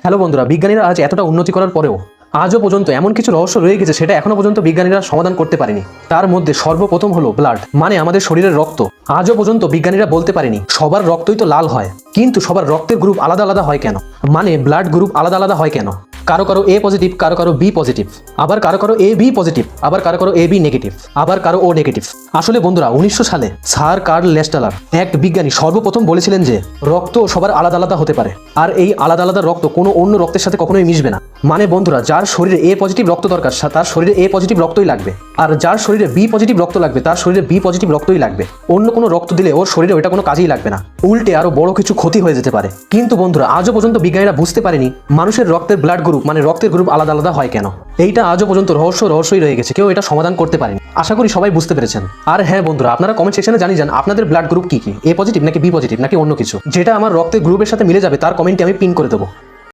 Hello বন্ধুরা, বিজ্ঞানীরা আজ এতটা উন্নতি করার পরেও আজও পর্যন্ত এমন কিছু রহস্য রয়ে গেছে সেটা এখনো পর্যন্ত বিজ্ঞানীরা সমাধান করতে পারেনি। তার মধ্যে সর্বপ্রথম হলো ব্লাড, মানে আমাদের শরীরের রক্ত। আজও পর্যন্ত বিজ্ঞানীরা বলতে পারেনি সবার রক্তই তো লাল হয়, কিন্তু সবার রক্তের গ্রুপ আলাদা আলাদা হয় কেন, মানে ব্লাড গ্রুপ আলাদা আলাদা হয় কেন। কারো কারো এ পজিটিভ, কারো কারো বি পজিটিভ, আবার কারো কারো এ বি পজিটিভ, আবার কারো কারো এ বি নেগেটিভ, আবার কারো ও নেগেটিভ। আসলে বন্ধুরা 1900 সালে স্যার কার্ল লেস্টালার এক বিজ্ঞানী সর্বপ্রথম বলেছিলেন যে রক্ত সবার আলাদা আলাদা হতে পারে, আর এই আলাদা আলাদা রক্ত কোনো অন্য রক্তের সাথে কখনোই মিশবে না। মানে বন্ধুরা, যার শরীরে এ পজিটিভ রক্ত দরকার তার শরীরে এ পজিটিভ রক্তই লাগবে, আর যার শরীরে বি পজিটিভ রক্ত লাগবে তার শরীরে বি পজিটিভ রক্তই লাগবে। অন্য কোনো রক্ত দিলে ওর শরীরে ওটা কোনো কাজেই লাগবে না, উল্টে আরো বড় কিছু ক্ষতি হয়ে যেতে পারে। কিন্তু বন্ধুরা আজও পর্যন্ত বিজ্ঞানীরা বুঝতে পারেনি মানুষের রক্তের ব্লাড গ্রুপ মানে রক্তের গ্রুপ আলাদা আলাদা হয় কেন। এইটা আজও পর্যন্ত রহস্যই রয়ে গেছে, কেউ এটা সমাধান করতে পারেনি। আশা করি সবাই বুঝতে পেরেছেন। আর হ্যাঁ বন্ধুরা, আপনারা কমেন্ট সেকশনে জানিয়ে যান আপনাদের ব্লাড গ্রুপ কি কি, এ পজিটিভ নাকি বি পজিটিভ নাকি অন্য কিছু। যেটা আমার রক্তের গ্রুপের সাথে মিলে যাবে তার কমেন্টে আমি পিন করে দেবো।